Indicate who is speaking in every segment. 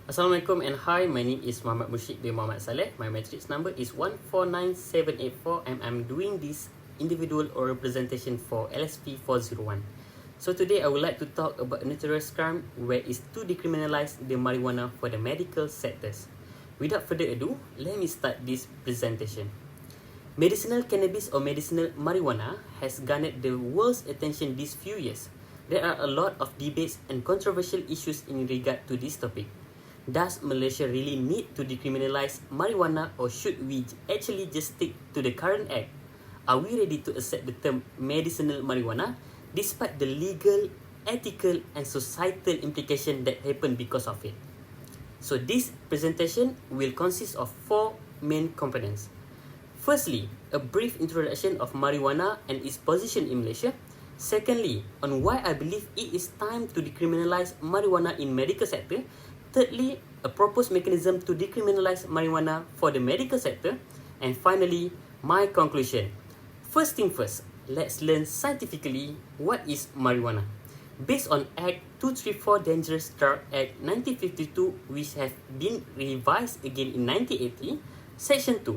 Speaker 1: Assalamualaikum and hi, my name is Mursyid bin Muhammad Saleh. My matrix number is 149784 and I'm doing this individual oral presentation for LSP401. So today I would like to talk about a notorious crime where it's to decriminalize the marijuana for the medical sectors. Without further ado, let me start this presentation. Medicinal cannabis or medicinal marijuana has garnered the world's attention these few years. There are a lot of debates and controversial issues in regard to this topic. Does Malaysia really need to decriminalise marijuana, or should we actually just stick to the current act? Are we ready to accept the term medicinal marijuana despite the legal, ethical and societal implication that happen because of it? So this presentation will consist of 4 main components. Firstly, a brief introduction of marijuana and its position in Malaysia. Secondly, on why I believe it is time to decriminalise marijuana in medical sector. Thirdly, a proposed mechanism to decriminalise marijuana for the medical sector. And finally, my conclusion. First thing first, let's learn scientifically what is marijuana. Based on Act 234 Dangerous Drug Act 1952, which have been revised again in 1980, Section 2,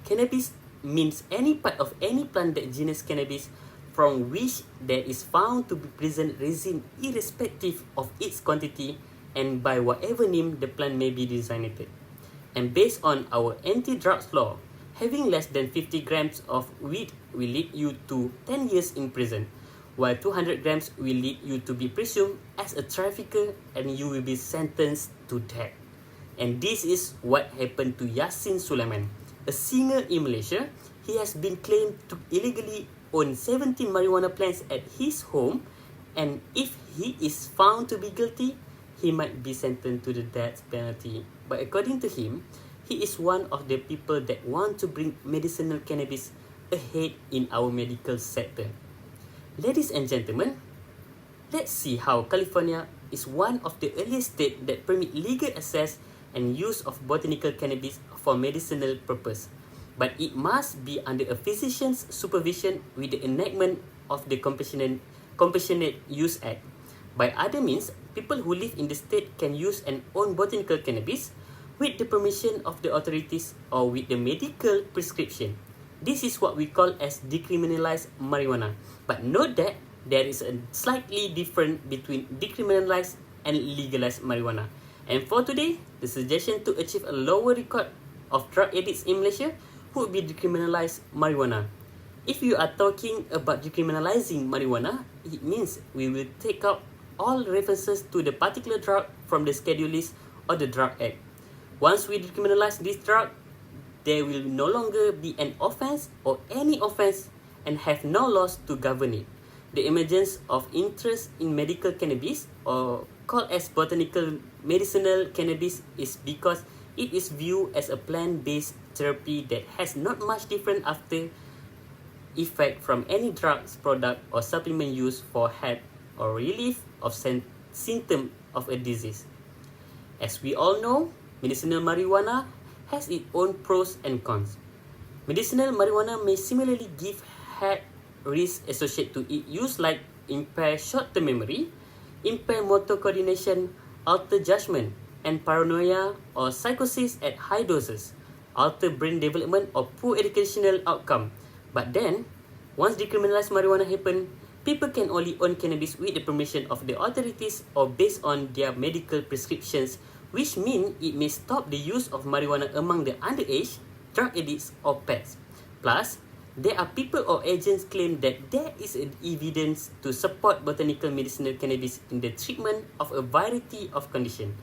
Speaker 1: cannabis means any part of any plant that genus cannabis from which there is found to be present resin irrespective of its quantity and by whatever name the plant may be designated. And based on our anti-drugs law, having less than 50 grams of weed will lead you to 10 years in prison, while 200 grams will lead you to be presumed as a trafficker and you will be sentenced to death. And this is what happened to Yasin Sulaiman, a singer in Malaysia. He has been claimed to illegally own 17 marijuana plants at his home, and if he is found to be guilty, he might be sentenced to the death penalty. But according to him, he is one of the people that want to bring medicinal cannabis ahead in our medical sector. Ladies and gentlemen, let's see how California is one of the earliest states that permit legal access and use of botanical cannabis for medicinal purpose. But it must be under a physician's supervision with the enactment of the Compassionate Use Act. By other means, people who live in the state can use and own botanical cannabis with the permission of the authorities or with the medical prescription. This is what we call as decriminalized marijuana. But note that there is a slightly different between decriminalized and legalized marijuana. And for today, the suggestion to achieve a lower record of drug addicts in Malaysia would be decriminalized marijuana. If you are talking about decriminalizing marijuana, it means we will take out all references to the particular drug from the schedule list or the drug act. Once we decriminalize this drug, there will no longer be an offense or any offense and have no laws to govern it. The emergence of interest in medical cannabis, or called as botanical medicinal cannabis, is because it is viewed as a plant-based therapy that has not much different after effect from any drugs, product or supplement used for health or relief of symptom of a disease. As we all know, medicinal marijuana has its own pros and cons. Medicinal marijuana may similarly give health risks associated to its use, like impair short-term memory, impair motor coordination, alter judgment and paranoia or psychosis at high doses, alter brain development or poor educational outcome. But then, once decriminalized marijuana happen, people can only own cannabis with the permission of the authorities or based on their medical prescriptions, which means it may stop the use of marijuana among the underage, drug addicts or pets. Plus, there are people or agents claim that there is evidence to support botanical medicinal cannabis in the treatment of a variety of conditions,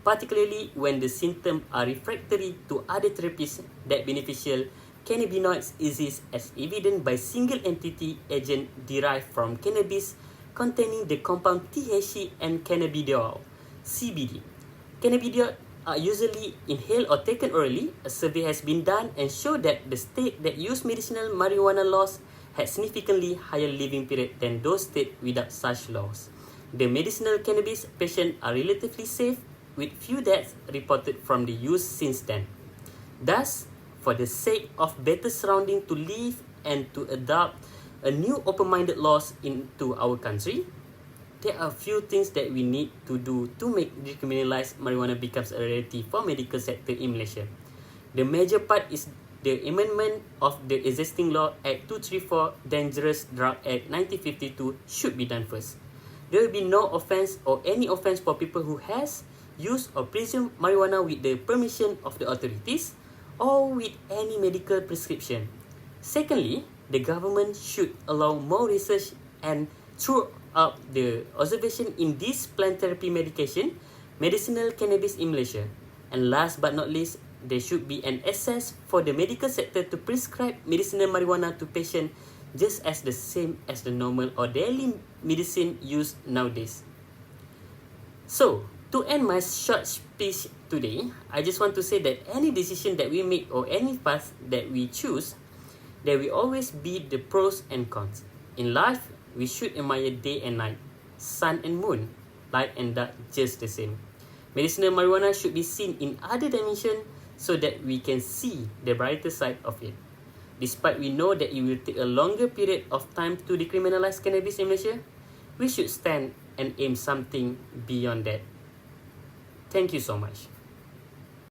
Speaker 1: particularly when the symptoms are refractory to other therapies that beneficial cannabinoids exist, as evident by single entity agent derived from cannabis containing the compound THC and cannabidiol, CBD. Cannabidiol are usually inhaled or taken orally. A survey has been done and showed that the state that use medicinal marijuana laws had significantly higher living period than those states without such laws. The medicinal cannabis patients are relatively safe, with few deaths reported from the use since then. Thus, for the sake of better surrounding to live and to adopt a new open-minded laws into our country, there are a few things that we need to do to make decriminalise marijuana becomes a reality for medical sector in Malaysia. The major part is the amendment of the existing law Act 234 Dangerous Drug Act 1952 should be done first. There will be no offence or any offence for people who has, used or presumed marijuana with the permission of the authorities or with any medical prescription. Secondly, the government should allow more research and throughout the observation in this plant therapy medication, medicinal cannabis in Malaysia. And last but not least, there should be an access for the medical sector to prescribe medicinal marijuana to patients just as the same as the normal or daily medicine used nowadays. So, to end my short speech today, I just want to say that any decision that we make or any path that we choose, there will always be the pros and cons. In life, we should admire day and night, sun and moon, light and dark just the same. Medicinal marijuana should be seen in other dimensions so that we can see the brighter side of it. Despite we know that it will take a longer period of time to decriminalise cannabis in Malaysia, we should stand and aim something beyond that. Thank you so much.